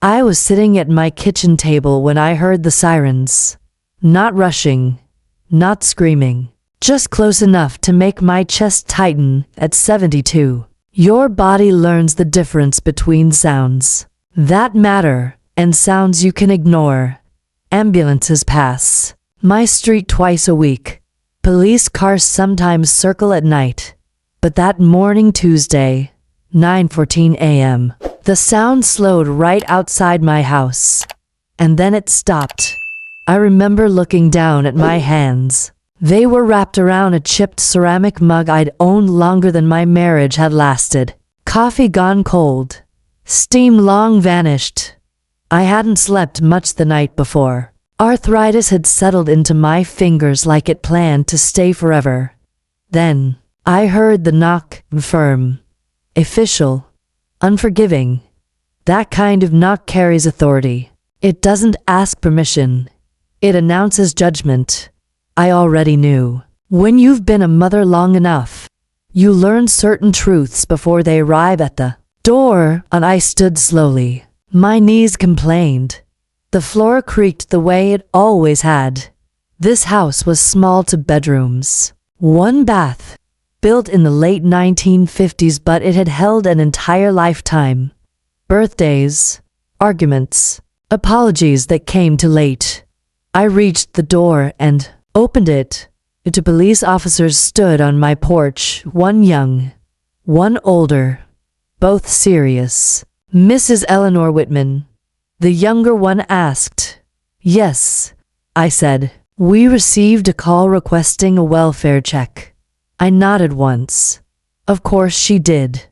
I was sitting at my kitchen table when I heard the sirens. Not rushing, not screaming, just close enough to make my chest tighten at 72. Your body learns the difference between sounds that matter and sounds you can ignore. Ambulances pass my street twice a week. Police cars sometimes circle at night. But that morning Tuesday, 9:14 a.m., the sound slowed right outside my house. And then it stopped. I remember looking down at my hands. They were wrapped around a chipped ceramic mug I'd owned longer than my marriage had lasted. Coffee gone cold. Steam long vanished. I hadn't slept much the night before. Arthritis had settled into my fingers like it planned to stay forever. Then, I heard the knock, firm, official, unforgiving. That kind of knock carries authority. It doesn't ask permission. It announces judgment. I already knew. When you've been a mother long enough, you learn certain truths before they arrive at the door, and I stood slowly. My knees complained. The floor creaked the way it always had. This house was small to bedrooms. One bath, built in the late 1950s, but it had held an entire lifetime. Birthdays, arguments, apologies that came too late. I reached the door and opened it. Two police officers stood on my porch, one young, one older, both serious. Mrs. Eleanor Whitman, the younger one asked. Yes, I said. We received a call requesting a welfare check. I nodded once. Of course she did.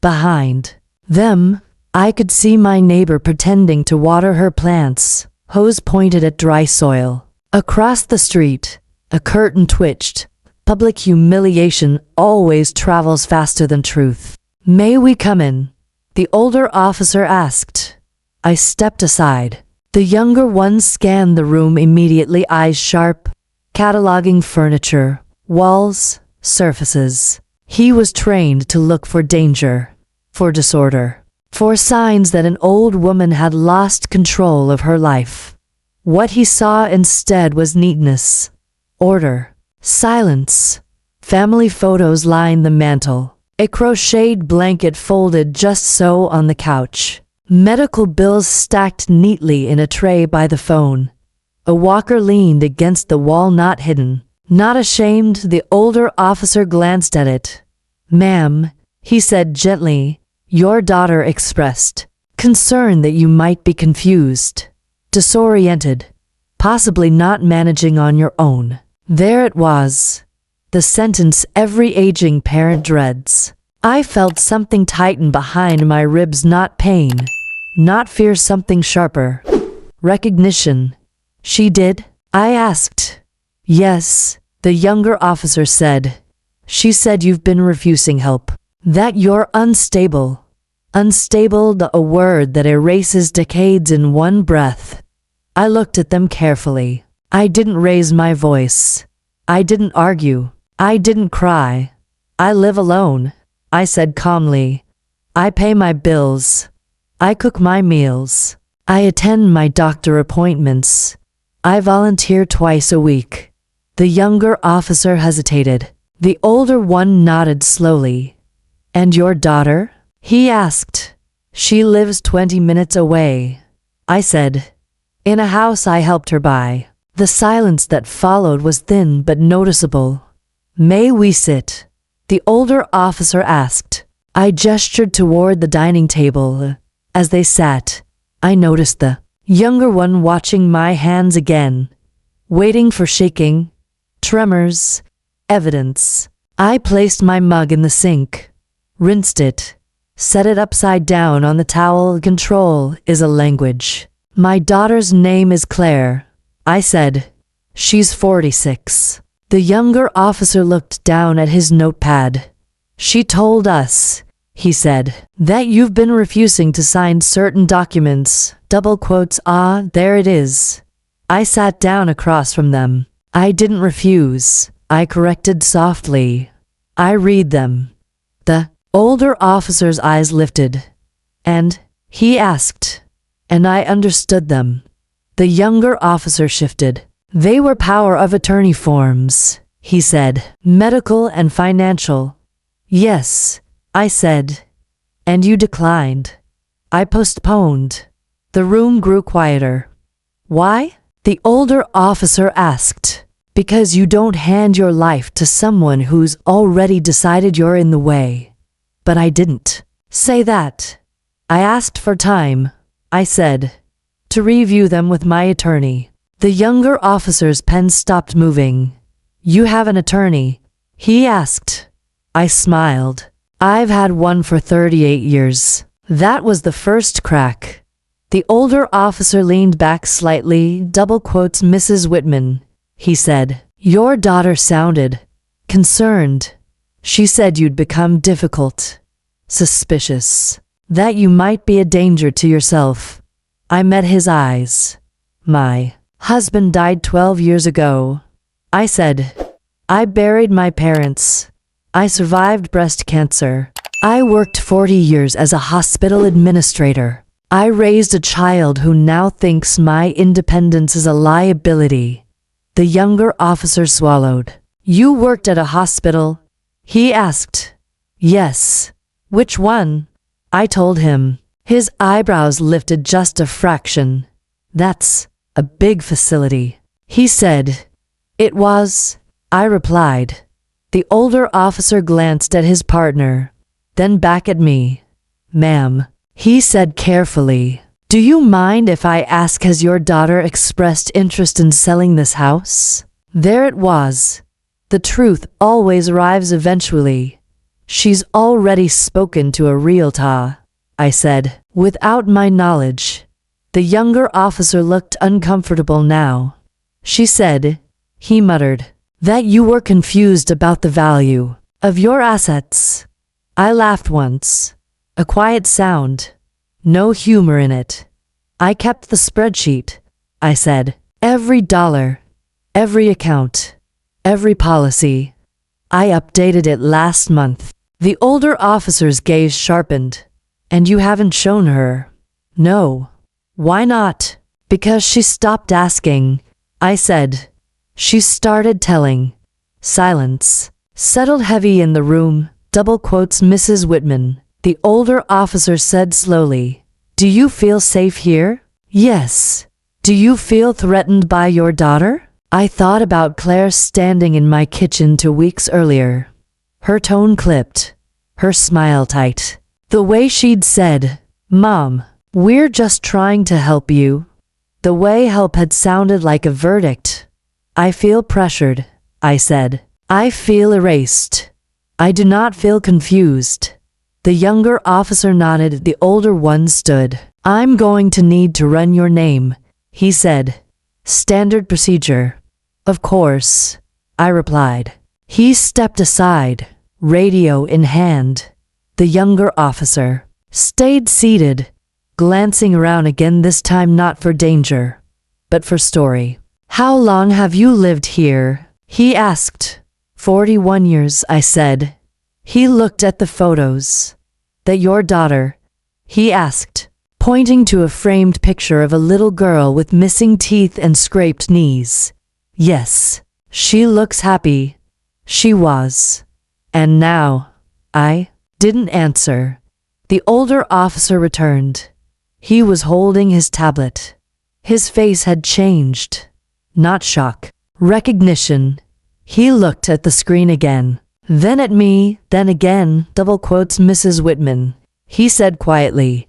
Behind them, I could see my neighbor pretending to water her plants, hose pointed at dry soil. Across the street, a curtain twitched. Public humiliation always travels faster than truth. May we come in? The older officer asked. I stepped aside. The younger one scanned the room immediately, eyes sharp, cataloging furniture, walls, surfaces. He was trained to look for danger, for disorder, for signs that an old woman had lost control of her life. What he saw instead was neatness, order, silence. Family photos lined the mantel, a crocheted blanket folded just so on the couch. Medical bills stacked neatly in a tray by the phone. A walker leaned against the wall, not hidden. Not ashamed, the older officer glanced at it. Ma'am, he said gently, your daughter expressed concern that you might be confused, disoriented, possibly not managing on your own. There it was, the sentence every aging parent dreads. I felt something tighten behind my ribs, not pain, not fear, something sharper. Recognition. She did? I asked. Yes, the younger officer said. She said you've been refusing help, that you're unstable. Unstable, a word that erases decades in one breath. I looked at them carefully. I didn't raise my voice. I didn't argue. I didn't cry. I live alone, I said calmly. I pay my bills. I cook my meals. I attend my doctor appointments. I volunteer twice a week. The younger officer hesitated. The older one nodded slowly. And your daughter? He asked. She lives 20 minutes away, I said. In a house I helped her buy. The silence that followed was thin but noticeable. May we sit? The older officer asked. I gestured toward the dining table. As they sat, I noticed the younger one watching my hands again, waiting for shaking, tremors, evidence. I placed my mug in the sink, rinsed it, set it upside down on the towel. Control is a language. My daughter's name is Claire, I said. She's 46. The younger officer looked down at his notepad. She told us, he said, that you've been refusing to sign certain documents. Double quotes. Ah, there it is. I sat down across from them. I didn't refuse, I corrected softly. I read them. The older officer's eyes lifted. And, he asked, and I understood them. The younger officer shifted. They were power of attorney forms, he said. Medical and financial. Yes, I said. And you declined. I postponed. The room grew quieter. Why? The older officer asked. Because you don't hand your life to someone who's already decided you're in the way. But I didn't say that. I asked for time, I said, to review them with my attorney. The younger officer's pen stopped moving. You have an attorney? He asked. I smiled. I've had one for 38 years. That was the first crack. The older officer leaned back slightly, double quotes Mrs. Whitman. He said, your daughter sounded concerned. She said you'd become difficult, suspicious, that you might be a danger to yourself. I met his eyes. My husband died 12 years ago. I said, I buried my parents. I survived breast cancer. I worked 40 years as a hospital administrator. I raised a child who now thinks my independence is a liability. The younger officer swallowed. You worked at a hospital? He asked. Yes. Which one? I told him. His eyebrows lifted just a fraction. That's a big facility. He said. It was. I replied. The older officer glanced at his partner, then back at me. Ma'am, he said carefully, do you mind if I ask, has your daughter expressed interest in selling this house? There it was. The truth always arrives eventually. She's already spoken to a realtor, I said, without my knowledge. The younger officer looked uncomfortable now. She said, he muttered, that you were confused about the value of your assets. I laughed once. A quiet sound. No humor in it. I kept the spreadsheet, I said. Every dollar, every account, every policy. I updated it last month. The older officer's gaze sharpened. And you haven't shown her? No. Why not? Because she stopped asking, I said. She started telling. Silence settled heavy in the room, double quotes Mrs. Whitman. The older officer said slowly, do you feel safe here? Yes. Do you feel threatened by your daughter? I thought about Claire standing in my kitchen 2 weeks earlier. Her tone clipped, her smile tight. The way she'd said, Mom, we're just trying to help you. The way help had sounded like a verdict. I feel pressured, I said. I feel erased. I do not feel confused. The younger officer nodded, the older one stood. I'm going to need to run your name, he said. Standard procedure. Of course, I replied. He stepped aside, radio in hand. The younger officer stayed seated, glancing around again, this time not for danger, but for story. How long have you lived here? He asked. 41 years, I said. He looked at the photos. That your daughter? He asked, pointing to a framed picture of a little girl with missing teeth and scraped knees. Yes, she looks happy. She was. And now, I didn't answer. The older officer returned. He was holding his tablet. His face had changed. Not shock, recognition. He looked at the screen again. Then at me, then again, double quotes Mrs. Whitman. He said quietly,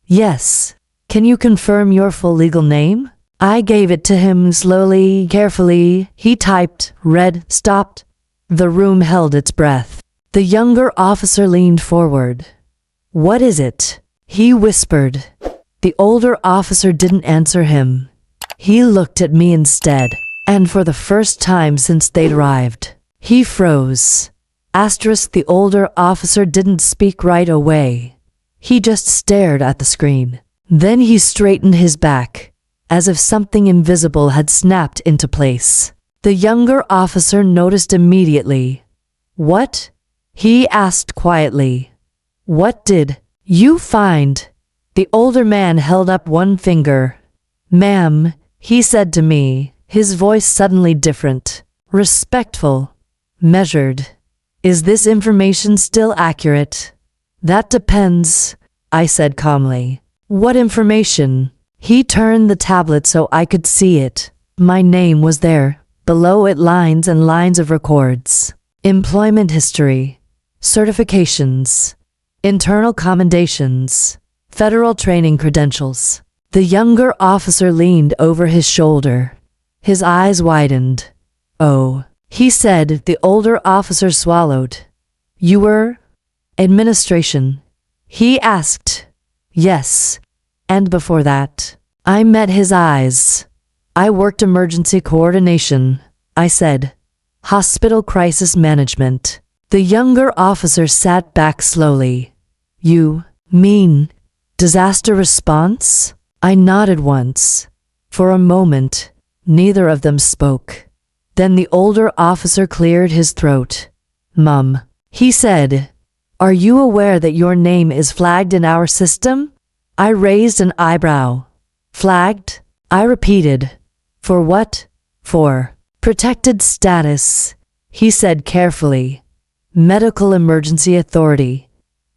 yes. Can you confirm your full legal name? I gave it to him slowly, carefully. He typed, read, stopped. The room held its breath. The younger officer leaned forward. What is it? He whispered. The older officer didn't answer him. He looked at me instead, and for the first time since they'd arrived, he froze. Asterisk, the older officer didn't speak right away. He just stared at the screen. Then he straightened his back, as if something invisible had snapped into place. The younger officer noticed immediately. What? He asked quietly. What did you find? The older man held up one finger. "Ma'am," he said to me, his voice suddenly different, respectful, measured. "Is this information still accurate?" "That depends," I said calmly. "What information?" He turned the tablet so I could see it. My name was there, below it lines and lines of records. Employment history, certifications, internal commendations, federal training credentials. The younger officer leaned over his shoulder. His eyes widened. "Oh," he said. The older officer swallowed. "You were administration?" he asked. "Yes. And before that?" I met his eyes. "I worked emergency coordination," I said. "Hospital crisis management." The younger officer sat back slowly. "You mean disaster response?" I nodded once. For a moment, neither of them spoke. Then the older officer cleared his throat. "Mum," he said, "are you aware that your name is flagged in our system?" I raised an eyebrow. "Flagged?" I repeated. "For what?" "For protected status," he said carefully. "Medical emergency authority.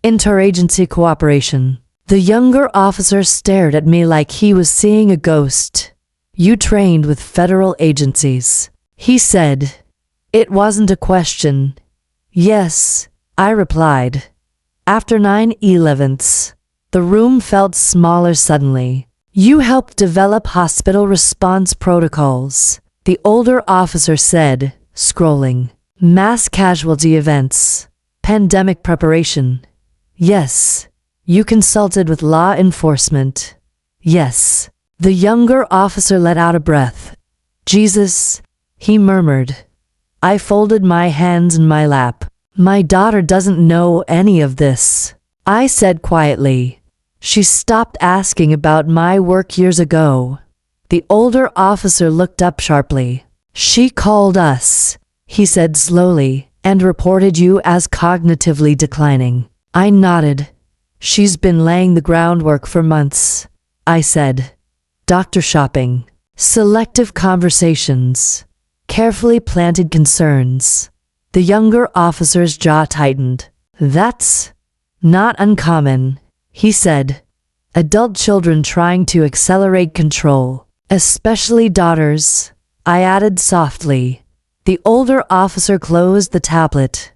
Interagency cooperation." The younger officer stared at me like he was seeing a ghost. "You trained with federal agencies," he said. It wasn't a question. "Yes," I replied. After 9/11s, the room felt smaller suddenly. "You helped develop hospital response protocols," the older officer said, scrolling. "Mass casualty events, pandemic preparation." "Yes." "You consulted with law enforcement." "Yes." The younger officer let out a breath. "Jesus," he murmured. I folded my hands in my lap. "My daughter doesn't know any of this," I said quietly. "She stopped asking about my work years ago." The older officer looked up sharply. "She called us," he said slowly, "and reported you as cognitively declining." I nodded. "She's been laying the groundwork for months," I said. Doctor shopping, selective conversations, carefully planted concerns. The younger officer's jaw tightened. "That's not uncommon," he said. "Adult children trying to accelerate control, especially daughters," I added softly. The older officer closed the tablet.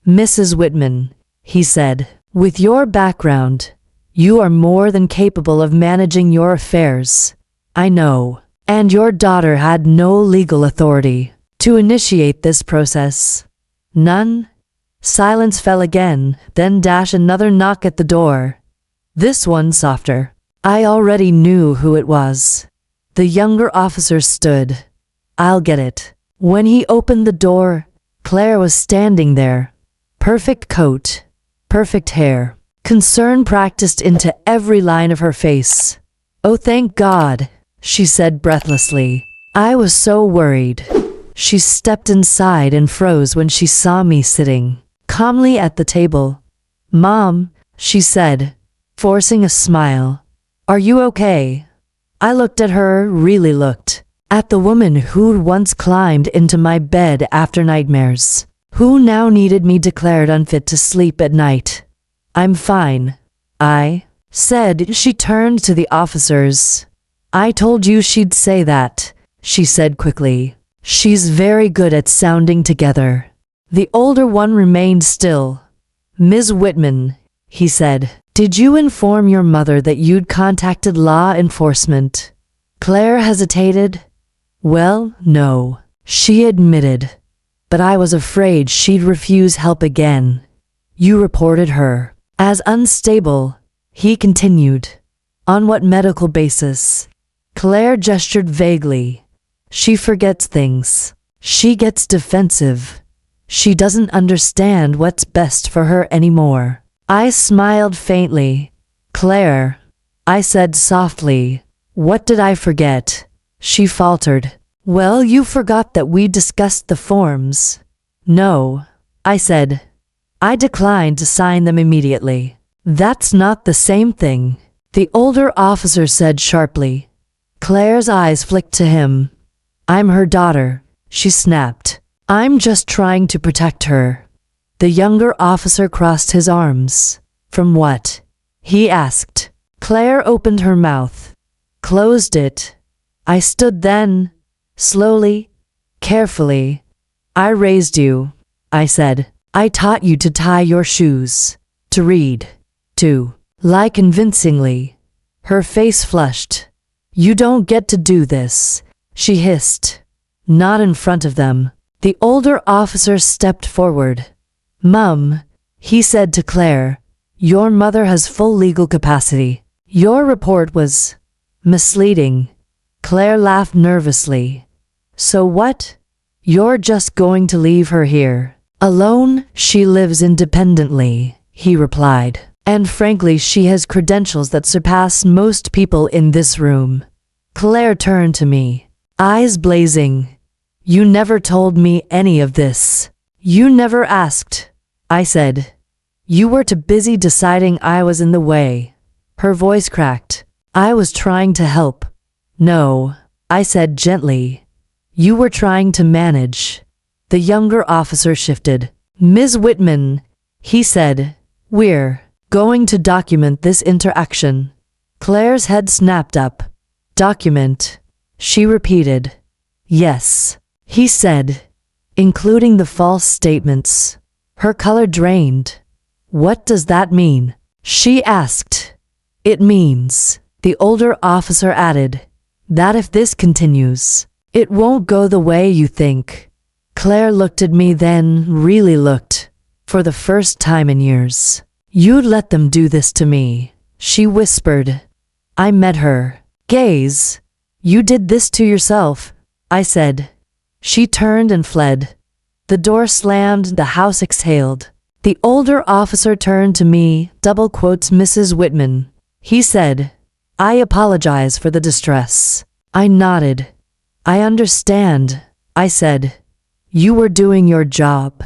"Mrs. Whitman," he said, "with your background, you are more than capable of managing your affairs. I know. And your daughter had no legal authority to initiate this process." "None?" Silence fell again, then another knock at the door. This one softer. I already knew who it was. The younger officer stood. "I'll get it." When he opened the door, Claire was standing there. Perfect coat, perfect hair, concern practiced into every line of her face. "Oh, thank God," she said breathlessly. "I was so worried." She stepped inside and froze when she saw me sitting calmly at the table. "Mom," she said, forcing a smile. "Are you okay?" I looked at her, really looked. At the woman who'd once climbed into my bed after nightmares, who now needed me declared unfit to sleep at night. "I'm fine," I said. She turned to the officers. "I told you she'd say that," she said quickly. "She's very good at sounding together." The older one remained still. "Ms. Whitman," he said, "did you inform your mother that you'd contacted law enforcement?" Claire hesitated. "Well, no," she admitted. "But I was afraid she'd refuse help again." "You reported her as unstable," he continued. "On what medical basis?" Claire gestured vaguely. "She forgets things. She gets defensive. She doesn't understand what's best for her anymore." I smiled faintly. "Claire," I said softly, "what did I forget?" She faltered. "Well, you forgot that we discussed the forms." "No," I said. "I declined to sign them immediately." "That's not the same thing," the older officer said sharply. Claire's eyes flicked to him. I'm her daughter, she snapped. I'm just trying to protect her. The younger officer crossed his arms. From what? He asked. Claire opened her mouth, closed it. I stood then, slowly, carefully. I raised you, I said. I taught you to tie your shoes, to read, to lie convincingly. Her face flushed. You don't get to do this, she hissed. Not in front of them. The older officer stepped forward. Mum, he said to Claire, your mother has full legal capacity. Your report was misleading. Claire laughed nervously. So what? You're just going to leave her here? Alone, she lives independently, he replied. And frankly, she has credentials that surpass most people in this room. Claire turned to me, eyes blazing. You never told me any of this. You never asked, I said. You were too busy deciding I was in the way. Her voice cracked. I was trying to help. No, I said gently. You were trying to manage. The younger officer shifted. Ms. Whitman, he said, we're going to document this interaction. Claire's head snapped up. Document, she repeated. Yes, he said, including the false statements. Her color drained. What does that mean? She asked. It means, the older officer added, that if this continues, it won't go the way you think. Claire looked at me, then really looked, for the first time in years. You'd let them do this to me, she whispered. I met her gaze. You did this to yourself, I said. She turned and fled. The door slammed, the house exhaled. The older officer turned to me, double quotes Mrs. Whitman. He said, I apologize for the distress. I nodded. I understand, I said. You were doing your job.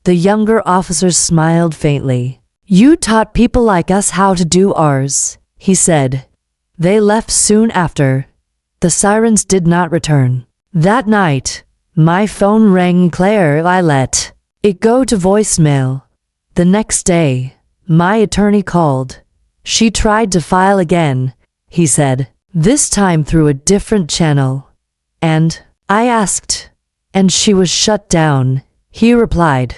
The younger officer smiled faintly. You taught people like us how to do ours, he said. They left soon after. The sirens did not return. That night, my phone rang. Claire, I let it go to voicemail. The next day, my attorney called. She tried to file again, he said, this time through a different channel. And I asked, and she was shut down, he replied.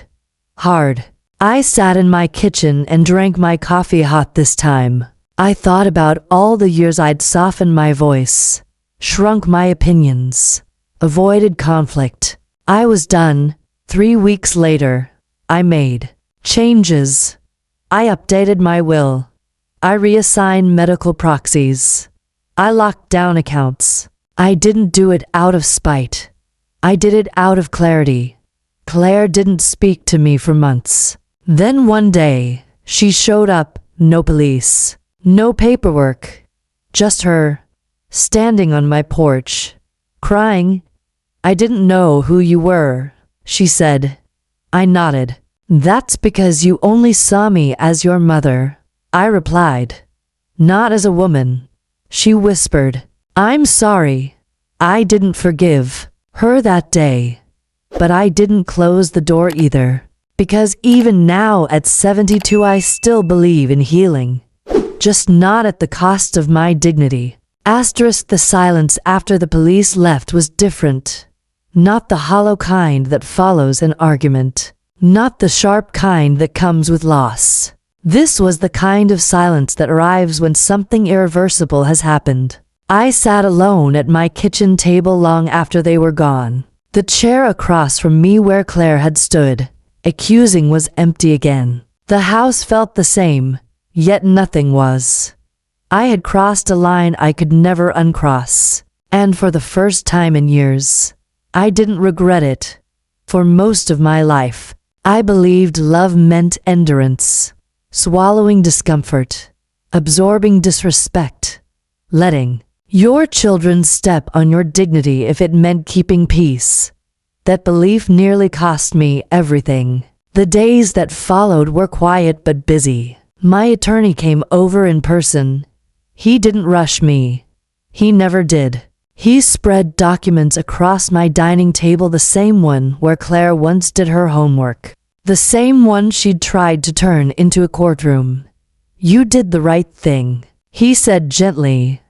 Hard. I sat in my kitchen and drank my coffee hot this time. I thought about all the years I'd softened my voice, shrunk my opinions, avoided conflict. I was done. 3 weeks later, I made changes. I updated my will. I reassigned medical proxies. I locked down accounts. I didn't do it out of spite. I did it out of clarity. Claire didn't speak to me for months. Then one day, she showed up, no police, no paperwork, just her, standing on my porch, crying. I didn't know who you were, she said. I nodded. That's because you only saw me as your mother, I replied. Not as a woman. She whispered. I'm sorry. I didn't forgive her that day. But I didn't close the door either. Because even now at 72 I still believe in healing. Just not at the cost of my dignity. Asterisk, the silence after the police left was different. Not the hollow kind that follows an argument. Not the sharp kind that comes with loss. This was the kind of silence that arrives when something irreversible has happened. I sat alone at my kitchen table long after they were gone. The chair across from me where Claire had stood, accusing, was empty again. The house felt the same, yet nothing was. I had crossed a line I could never uncross, and for the first time in years, I didn't regret it. For most of my life, I believed love meant endurance, swallowing discomfort, absorbing disrespect, letting your children step on your dignity if it meant keeping peace. That belief nearly cost me everything. The days that followed were quiet but busy. My attorney came over in person. He didn't rush me. He never did. He spread documents across my dining table, the same one where Claire once did her homework. The same one she'd tried to turn into a courtroom. You did the right thing, he said gently.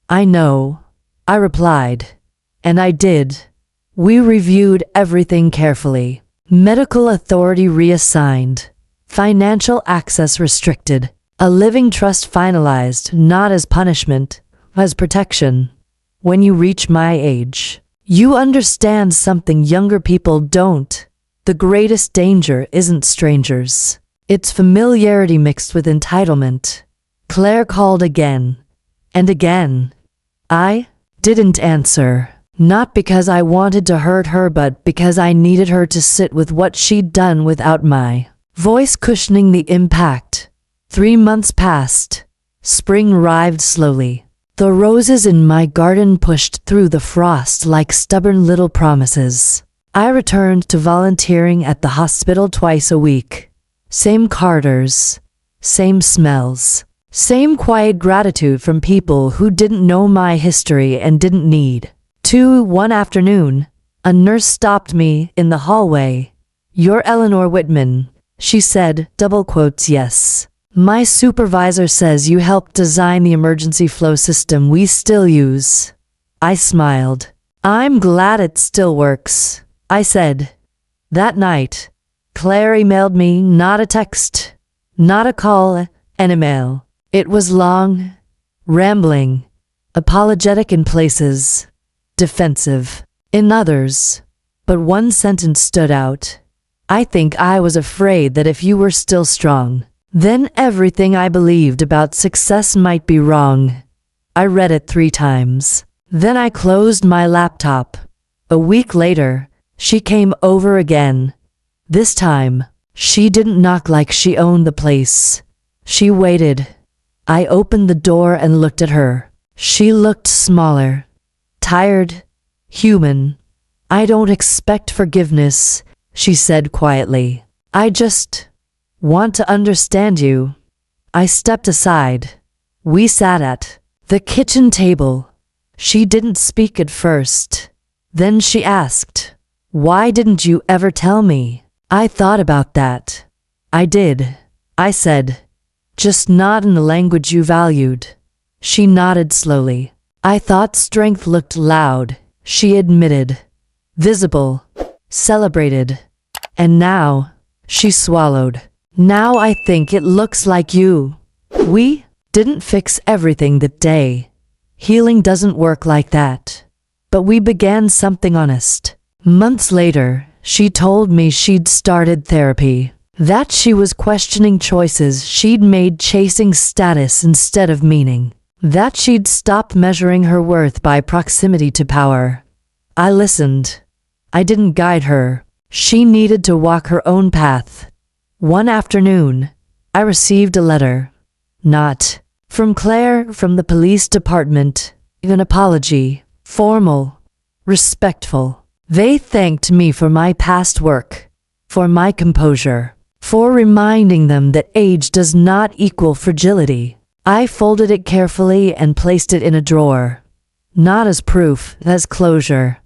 I know, I replied. And I did. We reviewed everything carefully. Medical authority reassigned. Financial access restricted. A living trust finalized, not as punishment, as protection. When you reach my age, you understand something younger people don't. The greatest danger isn't strangers. It's familiarity mixed with entitlement. Claire called again and again. I didn't answer, not because I wanted to hurt her, but because I needed her to sit with what she'd done without my voice cushioning the impact. 3 months passed. Spring arrived slowly. The roses in my garden pushed through the frost like stubborn little promises. I returned to volunteering at the hospital twice a week. Same corridors, same smells, same quiet gratitude from people who didn't know my history and didn't need to. One afternoon, a nurse stopped me in the hallway. You're Eleanor Whitman, she said, double quotes, yes. My supervisor says you helped design the emergency flow system we still use. I smiled. I'm glad it still works, I said. That night, Claire emailed me, not a text, not a call, an email. It was long, rambling, apologetic in places, defensive in others. But one sentence stood out. I think I was afraid that if you were still strong, then everything I believed about success might be wrong. I read it 3 times. Then I closed my laptop. A week later, she came over again. This time, she didn't knock like she owned the place. She waited. I opened the door and looked at her. She looked smaller, tired, human. I don't expect forgiveness, she said quietly. I just want to understand you. I stepped aside. We sat at the kitchen table. She didn't speak at first. Then she asked, why didn't you ever tell me? I thought about that. I did, I said. Just not in the language you valued. She nodded slowly. I thought strength looked loud, she admitted. Visible, celebrated. And now, she swallowed. Now I think it looks like you. We didn't fix everything that day. Healing doesn't work like that. But we began something honest. Months later, she told me she'd started therapy. That she was questioning choices she'd made, chasing status instead of meaning. That she'd stopped measuring her worth by proximity to power. I listened. I didn't guide her. She needed to walk her own path. One afternoon, I received a letter. Not from Claire, from the police department. An apology. Formal. Respectful. They thanked me for my past work. For my composure. For reminding them that age does not equal fragility. I folded it carefully and placed it in a drawer. Not as proof, as closure.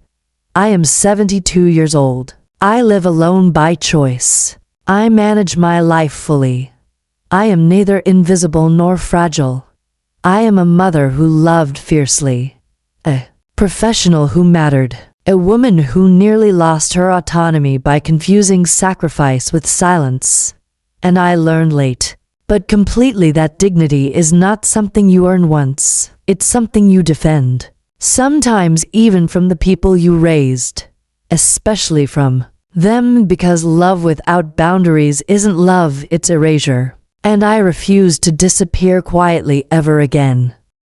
I am 72 years old. I live alone by choice. I manage my life fully. I am neither invisible nor fragile. I am a mother who loved fiercely. A professional who mattered. A woman who nearly lost her autonomy by confusing sacrifice with silence. And I learned late, but completely, that dignity is not something you earn once. It's something you defend. Sometimes even from the people you raised. Especially from them, because love without boundaries isn't love, it's erasure. And I refuse to disappear quietly ever again.